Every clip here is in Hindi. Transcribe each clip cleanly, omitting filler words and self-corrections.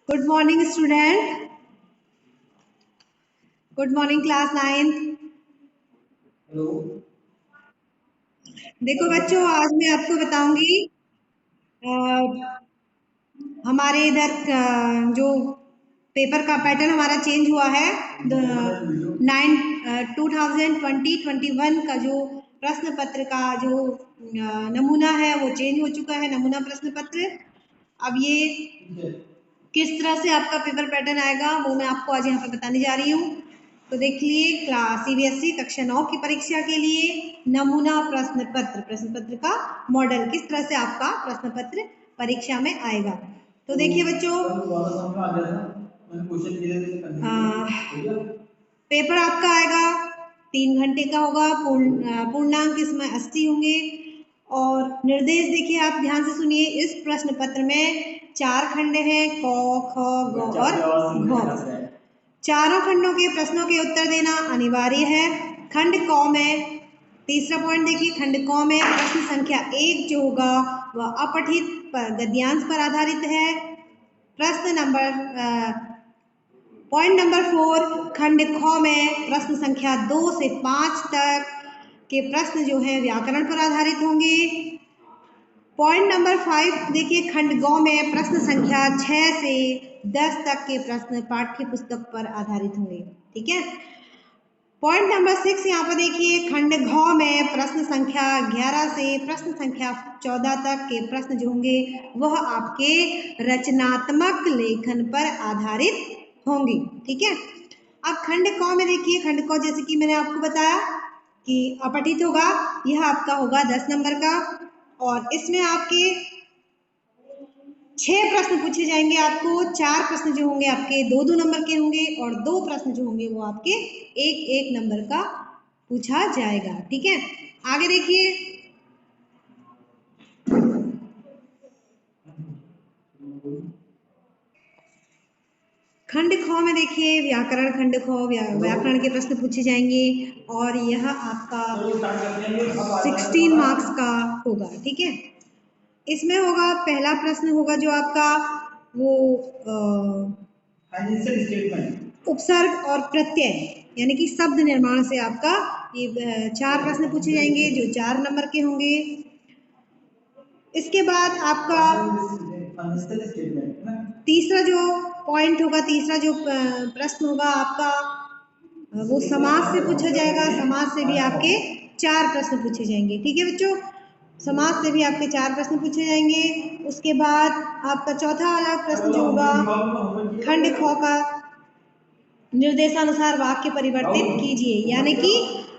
Good morning student, good morning class 9। देखो बच्चों, आज मैं आपको बताऊंगी हमारे इधर जो पेपर का पैटर्न हमारा चेंज हुआ है। 2020-21 का जो प्रश्न पत्र का जो नमूना है वो चेंज हो चुका है, नमूना प्रश्न पत्र। अब ये किस तरह से आपका पेपर पैटर्न आएगा वो मैं आपको आज यहाँ पे बताने जा रही हूँ। तो देखिए, क्लास CBSE कक्षा 9 की परीक्षा के लिए नमूना प्रश्न पत्र का मॉडल किस तरह से आपका प्रश्न पत्र परीक्षा में आएगा। तो देखिए बच्चों, पेपर आपका आएगा 3 घंटे का होगा, पूर्णांक इसमें 80 होंगे। और निर्देश देखिए, आप ध्यान से सुनिए। इस प्रश्न पत्र में 4 खंड हैं, क, ख, ग और घ। चारों खंडों के प्रश्नों के उत्तर देना अनिवार्य है। खंड क में तीसरा पॉइंट देखिए, खंड क में प्रश्न संख्या 1 जो होगा वह अपठित गद्यांश पर आधारित है। प्रश्न नंबर पॉइंट नंबर 4 खंड ख में प्रश्न संख्या 2 से 5 तक के प्रश्न जो है व्याकरण पर आधारित होंगे। पॉइंट नंबर 5 देखिए, खंड ग में प्रश्न संख्या 6 से 10 तक के प्रश्न पाठ्य पुस्तक पर आधारित होंगे। ठीक है। पॉइंट नंबर 6 यहाँ पर देखिए, खंड घ में प्रश्न संख्या 11 से प्रश्न संख्या 14 तक के प्रश्न जो होंगे वह आपके रचनात्मक लेखन पर आधारित होंगी। ठीक है। अब खंड क में देखिए, खंड क जैसे कि मैंने आपको बताया कि अपठित होगा, यह आपका होगा 10 नंबर का। और इसमें आपके 6 प्रश्न पूछे जाएंगे। आपको 4 प्रश्न जो होंगे आपके 2-2 नंबर के होंगे और 2 प्रश्न जो होंगे वो आपके 1-1 नंबर का पूछा जाएगा। ठीक है। आगे देखिए, खंड ख में देखिए, व्याकरण खंड ख व्याकरण के प्रश्न पूछे जाएंगे और यह आपका 16 मार्क्स का होगा। ठीक है। इसमें होगा, पहला प्रश्न होगा जो आपका वो उपसर्ग और प्रत्यय यानी कि शब्द निर्माण से आपका ये 4 प्रश्न पूछे जाएंगे जो 4 नंबर के होंगे। इसके बाद आपका तीसरा जो पॉइंट होगा, तीसरा जो प्रश्न होगा आपका वो समास से पूछा जाएगा। समास से भी आपके 4 प्रश्न पूछे जाएंगे। ठीक है बच्चों, समास से भी आपके 4 प्रश्न पूछे जाएंगे। उसके बाद आपका चौथा वाला प्रश्न जो होगा खंड ख का, निर्देशानुसार वाक्य परिवर्तित कीजिए, यानी कि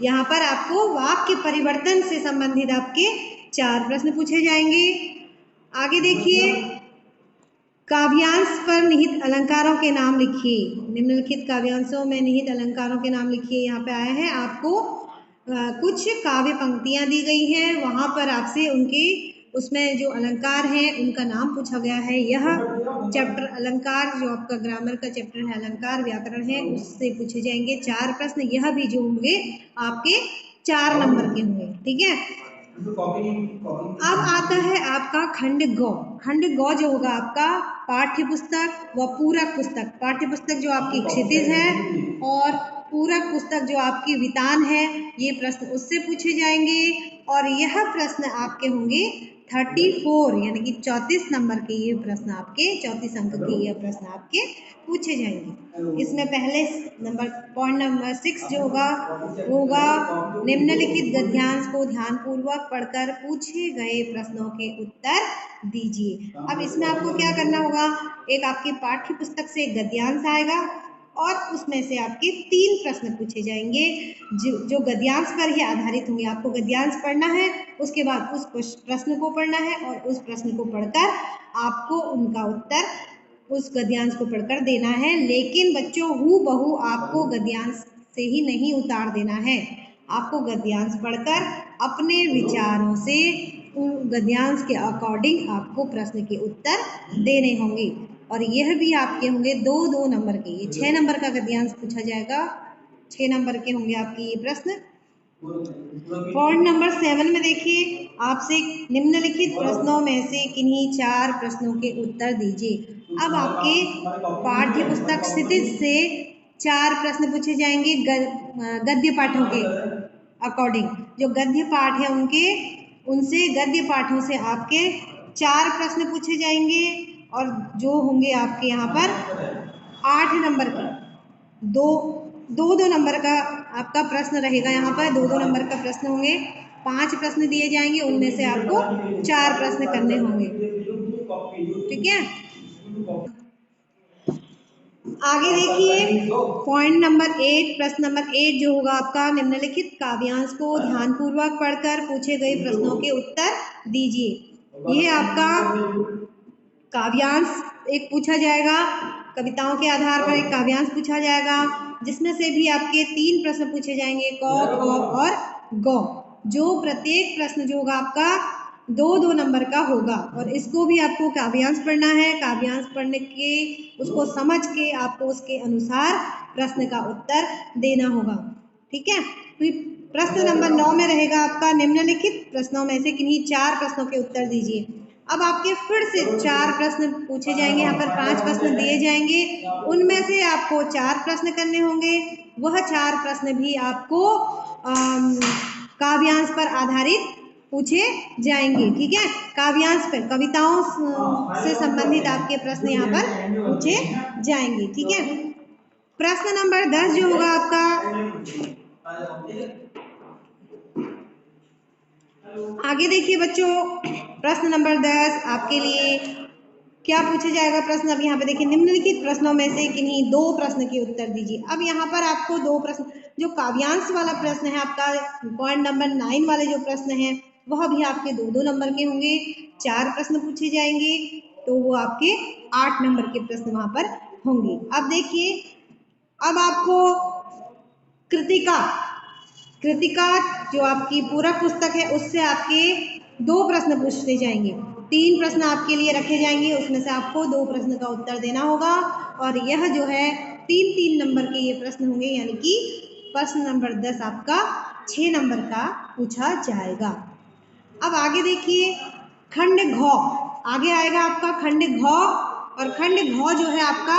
यहाँ पर आपको वाक्य परिवर्तन से संबंधित आपके 4 प्रश्न पूछे जाएंगे। आगे देखिए, काव्यांश पर निहित अलंकारों के नाम लिखिए। निम्नलिखित काव्यांशों में निहित अलंकारों के नाम लिखिए। यहाँ पे आया है, आपको कुछ काव्य पंक्तियां दी गई हैं, वहां पर आपसे उनके उसमें जो अलंकार हैं उनका नाम पूछा गया है। यह चैप्टर अलंकार जो आपका ग्रामर का चैप्टर है, अलंकार व्याकरण है, उससे पूछे जाएंगे 4 प्रश्न। यह भी जो होंगे आपके 4 नंबर के होंगे। ठीक है। अब आता है आपका खंड ग। खंड ग जो होगा आपका पाठ्य पुस्तक व पूरक पुस्तक। पाठ्य पुस्तक जो आपकी क्षितिज है और पूरक पुस्तक जो आपकी वितान है, ये प्रश्न उससे पूछे जाएंगे। और यह प्रश्न आपके होंगे 34 यानी कि 34 नंबर के ये प्रश्न आपके 34 अंक के ये प्रश्न आपके पूछे जाएंगे। इसमें पहले नंबर पॉइंट नंबर 6 जो होगा वो होगा, निम्नलिखित गद्यांश को ध्यानपूर्वक पढ़कर पूछे गए प्रश्नों के उत्तर दीजिए। अब इसमें आपको क्या करना होगा, एक आपकी पाठ्य पुस्तक से गद्यांश आएगा और उसमें से आपके 3 प्रश्न पूछे जाएंगे जो गद्यांश पर ही आधारित होंगे। आपको गद्यांश पढ़ना है, उसके बाद उस प्रश्न को पढ़ना है और उस प्रश्न को पढ़कर आपको उनका उत्तर उस गद्यांश को पढ़कर देना है। लेकिन बच्चों, हूबहू आपको गद्यांश से ही नहीं उतार देना है। आपको गद्यांश पढ़कर अपने विचारों से उन गद्यांश के अकॉर्डिंग आपको प्रश्न के उत्तर देने होंगे। और यह भी आपके होंगे 2-2 नंबर के। ये 6 नंबर का गद्यांश पूछा जाएगा, 6 नंबर के होंगे आपके ये प्रश्न। पॉइंट नंबर 7 में देखिए, आपसे निम्नलिखित प्रश्नों में से किन्हीं 4 प्रश्नों के उत्तर दीजिए। अब आपके पाठ्य पुस्तक क्षितिज से 4 प्रश्न पूछे जाएंगे गद्य पाठों के अकॉर्डिंग। जो गद्य पाठ है उनके उनसे गद्य पाठों से आपके 4 प्रश्न पूछे जाएंगे और जो होंगे आपके यहाँ पर 8 नंबर के दो दो नंबर का आपका प्रश्न रहेगा। यहाँ पर 2-2 नंबर का प्रश्न होंगे। 5 प्रश्न दिए जाएंगे, उनमें से आपको 4 प्रश्न करने होंगे। ठीक है, आगे देखिए पॉइंट नंबर 8, प्रश्न नंबर 8 जो होगा आपका, निम्नलिखित काव्यांश को ध्यानपूर्वक पढ़कर पूछे गए प्रश्नों के उत्तर दीजिए। यह आपका काव्यांश एक पूछा जाएगा, कविताओं के आधार पर एक काव्यांश पूछा जाएगा, जिसमें से भी आपके 3 प्रश्न पूछे जाएंगे, क, ख और ग। जो प्रत्येक प्रश्न जो होगा आपका 2-2 नंबर का होगा और इसको भी आपको काव्यांश पढ़ना है। काव्यांश पढ़ने के उसको समझ के आपको उसके अनुसार प्रश्न का उत्तर देना होगा। ठीक है, तो प्रश्न नंबर 9 में रहेगा आपका, निम्नलिखित प्रश्नों में से किन्हीं 4 प्रश्नों के उत्तर दीजिए। अब आपके फिर से 4 प्रश्न पूछे जाएंगे। यहाँ पर 5 प्रश्न दिए जाएंगे, उनमें से आपको 4 प्रश्न करने होंगे। वह 4 प्रश्न भी आपको काव्यांश पर आधारित पूछे जाएंगे। ठीक है, काव्यांश पर कविताओं से संबंधित आपके प्रश्न यहाँ पर पूछे जाएंगे। ठीक है, प्रश्न नंबर 10 जो होगा आपका, आगे देखिए बच्चों, प्रश्न नंबर 10 आपके लिए क्या पूछा जाएगा प्रश्न। अब यहाँ पे देखिए, निम्नलिखित प्रश्नों में से किन्हीं 2 प्रश्न के उत्तर दीजिए। अब यहाँ पर आपको 2 प्रश्न, जो काव्यांश वाला प्रश्न है आपका पॉइंट नंबर 9 वाले जो प्रश्न है वह भी आपके 2-2 नंबर के होंगे। 4 प्रश्न पूछे जाएंगे तो वो आपके 8 नंबर के प्रश्न वहां पर होंगे। अब देखिए, अब आपको कृतिका जो आपकी पूरक पुस्तक है उससे आपके 2 प्रश्न पूछे जाएंगे। 3 प्रश्न आपके लिए रखे जाएंगे, उसमें से आपको 2 प्रश्न का उत्तर देना होगा और यह जो है 3-3 नंबर के ये प्रश्न होंगे, यानी कि प्रश्न नंबर 10 आपका 6 नंबर का पूछा जाएगा। अब आगे देखिए, खंड घ आगे आएगा आपका खंड घ, और खंड घ जो है आपका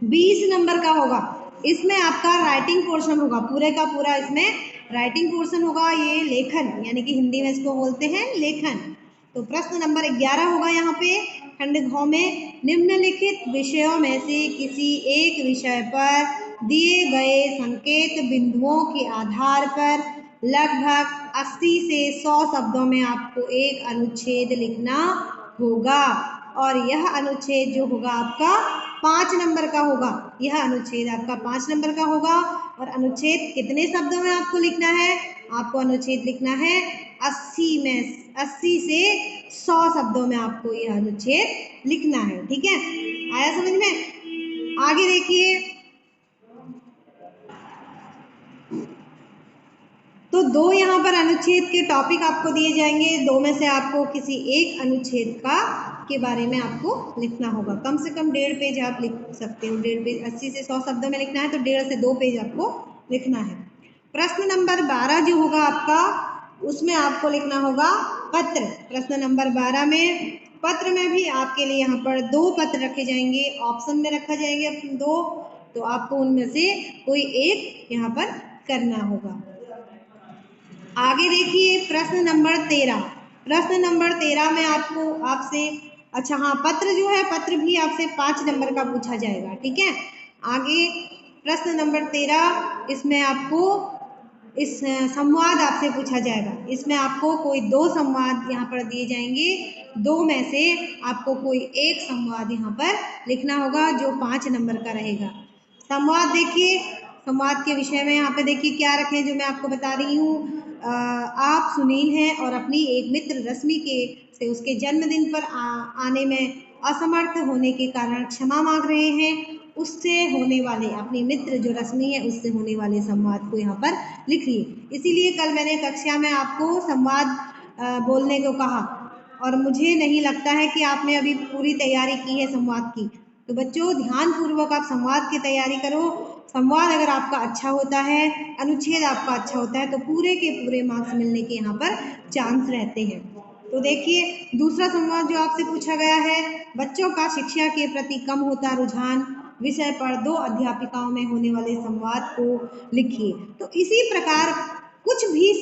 20 नंबर का होगा। इसमें आपका राइटिंग पोर्शन होगा, पूरे का पूरा इसमें राइटिंग पोर्शन होगा। ये लेखन, यानी कि हिंदी में इसको बोलते हैं लेखन। तो प्रश्न नंबर 11 होगा यहाँ पे खंड घ में, निम्नलिखित विषयों में से किसी एक विषय पर दिए गए संकेत बिंदुओं के आधार पर लगभग 80 से 100 शब्दों में आपको एक अनुच्छेद लिखना होगा और यह अनुच्छेद जो होगा आपका 5 नंबर का होगा। यह अनुच्छेद आपका 5 नंबर का होगा और अनुच्छेद कितने शब्दों में आपको लिखना है? आपको अनुच्छेद लिखना है 80 से 100 शब्दों में आपको यह अनुच्छेद लिखना है। ठीक है, आया समझ में? आगे देखिए, तो 2 यहाँ पर अनुच्छेद के टॉपिक आपको दिए जाएंगे। 2 में से आपको किसी एक अनुच्छेद के बारे में आपको लिखना होगा। कम से कम 1.5 पेज आप लिख सकते हो। 1.5 पेज, 80 से 100 शब्दों में लिखना है तो 1.5 से 2 पेज आपको लिखना है। प्रश्न नंबर 12 जो होगा आपका, उसमें आपको लिखना होगा पत्र। प्रश्न नंबर 12 में, पत्र में भी आपके लिए यहाँ पर 2 पत्र रखे जाएंगे, ऑप्शन में रखा जाएंगे 2, तो आपको उनमें से कोई एक यहाँ पर करना होगा। आगे देखिए, प्रश्न नंबर 13। प्रश्न नंबर 13 में आपसे अच्छा हाँ, पत्र जो है, पत्र भी आपसे 5 नंबर का पूछा जाएगा। ठीक है, आगे प्रश्न नंबर 13, इसमें आपको इस संवाद आपसे पूछा जाएगा। इसमें आपको कोई 2 संवाद यहाँ पर दिए जाएंगे, 2 में से आपको कोई एक संवाद यहाँ पर लिखना होगा जो 5 नंबर का रहेगा। संवाद देखिए, संवाद के विषय में यहाँ पे देखिए क्या रखे, जो मैं आपको बता रही हूँ। आप सुनील हैं और अपनी एक मित्र रश्मि से उसके जन्मदिन पर आने में असमर्थ होने के कारण क्षमा मांग रहे हैं। उससे होने वाले, अपनी मित्र जो रश्मि है उससे होने वाले संवाद को यहाँ पर लिखिए। इसीलिए कल मैंने कक्षा में आपको संवाद बोलने को कहा और मुझे नहीं लगता है कि आपने अभी पूरी तैयारी की है संवाद की। तो बच्चों, ध्यान पूर्वक आप संवाद की तैयारी करो। संवाद अगर आपका अच्छा होता है, अनुच्छेद आपका अच्छा होता है, तो पूरे के पूरे मार्क्स मिलने के यहाँ पर चांस रहते हैं। तो देखिए दूसरा संवाद जो आपसे पूछा गया है, बच्चों का शिक्षा के प्रति कम होता रुझान विषय पर 2 अध्यापिकाओं में होने वाले संवाद को लिखिए। तो इसी प्रकार कुछ भी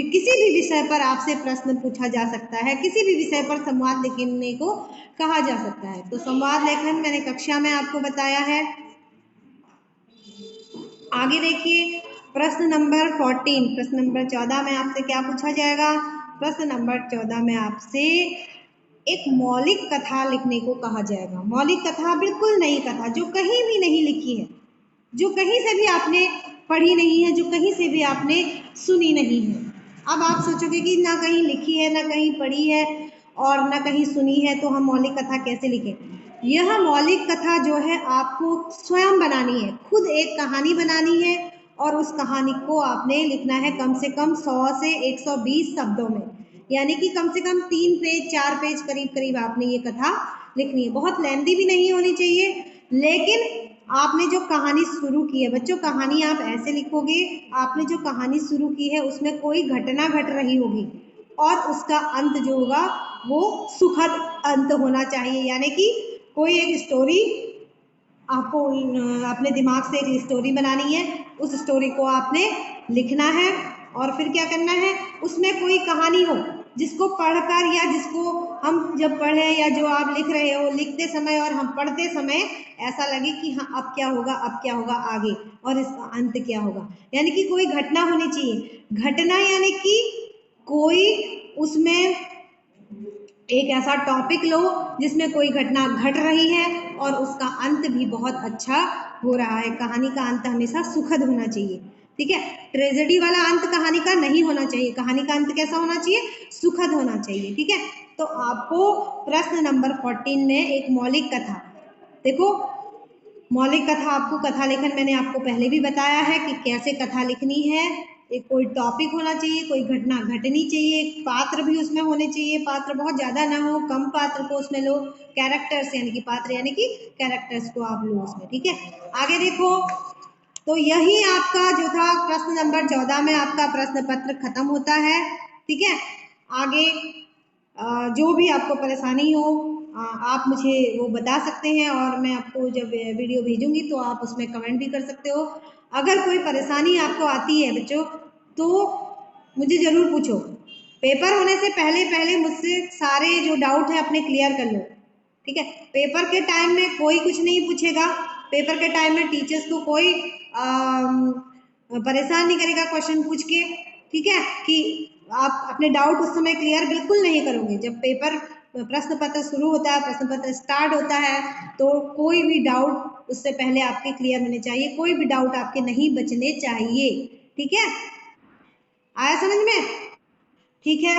किसी भी विषय पर आपसे प्रश्न पूछा जा सकता है, किसी भी विषय पर संवाद लिखने को कहा जा सकता है। तो संवाद लेखन मैंने कक्षा में आपको बताया है। आगे देखिए प्रश्न नंबर 14, प्रश्न नंबर 14 में आपसे क्या पूछा जाएगा? प्रश्न नंबर 14 में आपसे एक मौलिक कथा लिखने को कहा जाएगा। मौलिक कथा बिल्कुल नई कथा जो कहीं भी नहीं लिखी है, जो कहीं से भी आपने पढ़ी नहीं है, जो कहीं से भी आपने सुनी नहीं है। अब आप सोचोगे कि ना कहीं लिखी है, ना कहीं पढ़ी है और ना कहीं सुनी है, तो हम मौलिक कथा कैसे लिखें? यह मौलिक कथा जो है आपको स्वयं बनानी है, खुद एक कहानी बनानी है और उस कहानी को आपने लिखना है कम से कम 100 से 120 शब्दों में, यानी कि कम से कम 3 पेज 4 पेज करीब करीब आपने ये कथा लिखनी है। बहुत लेंदी भी नहीं होनी चाहिए, लेकिन आपने जो कहानी शुरू की है बच्चों, कहानी आप ऐसे लिखोगे, आपने जो कहानी शुरू की है उसमें कोई घटना घट रही होगी और उसका अंत जो होगा वो सुखद अंत होना चाहिए, यानी कि कोई एक स्टोरी आपको अपने दिमाग से एक स्टोरी बनानी है, उस स्टोरी को आपने लिखना है और फिर क्या करना है, उसमें कोई कहानी हो जिसको पढ़कर या जिसको हम जब पढ़ें या जो आप लिख रहे हो लिखते समय और हम पढ़ते समय ऐसा लगे कि हाँ अब क्या होगा, अब क्या होगा आगे और इसका अंत क्या होगा। यानी कि कोई घटना होनी चाहिए। घटना यानी कि कोई उसमें एक ऐसा टॉपिक लो जिसमें कोई घटना घट रही है और उसका अंत भी बहुत अच्छा हो रहा है। कहानी का अंत हमेशा सुखद होना चाहिए, ठीक है। ट्रेजेडी वाला अंत कहानी का नहीं होना चाहिए, कहानी का अंत कैसा होना चाहिए? सुखद होना चाहिए, ठीक है। तो आपको प्रश्न नंबर 14 में एक मौलिक कथा, देखो मौलिक कथा, आपको कथा लेखन मैंने आपको पहले भी बताया है कि कैसे कथा लिखनी है। एक कोई टॉपिक होना चाहिए, कोई घटना घटनी चाहिए, पात्र भी उसमें होने चाहिए, पात्र बहुत ज़्यादा ना हो, कम पात्र को उसमें लो, कैरेक्टर्स यानी कि पात्र यानी कि कैरेक्टर्स को आप लो उसमें, ठीक है। आगे देखो, तो यही आपका जो था प्रश्न नंबर 14 में आपका प्रश्न पत्र खत्म होता है, ठीक है। आगे जो भी आपको परेशानी हो आप मुझे वो बता सकते हैं और मैं आपको जब वीडियो भेजूंगी तो आप उसमें कमेंट भी कर सकते हो। अगर कोई परेशानी आपको आती है बच्चों तो मुझे ज़रूर पूछो। पेपर होने से पहले पहले मुझसे सारे जो डाउट है अपने क्लियर कर लो, ठीक है। पेपर के टाइम में कोई कुछ नहीं पूछेगा, पेपर के टाइम में टीचर्स को कोई परेशान नहीं करेगा क्वेश्चन पूछ के, ठीक है, कि आप अपने डाउट उस समय क्लियर बिल्कुल नहीं करोगे। जब पेपर प्रश्न पत्र शुरू होता है, प्रश्न पत्र स्टार्ट होता है, तो कोई भी डाउट उससे पहले आपके क्लियर होने चाहिए, कोई भी डाउट आपके नहीं बचने चाहिए, ठीक है। आया समझ में? ठीक है।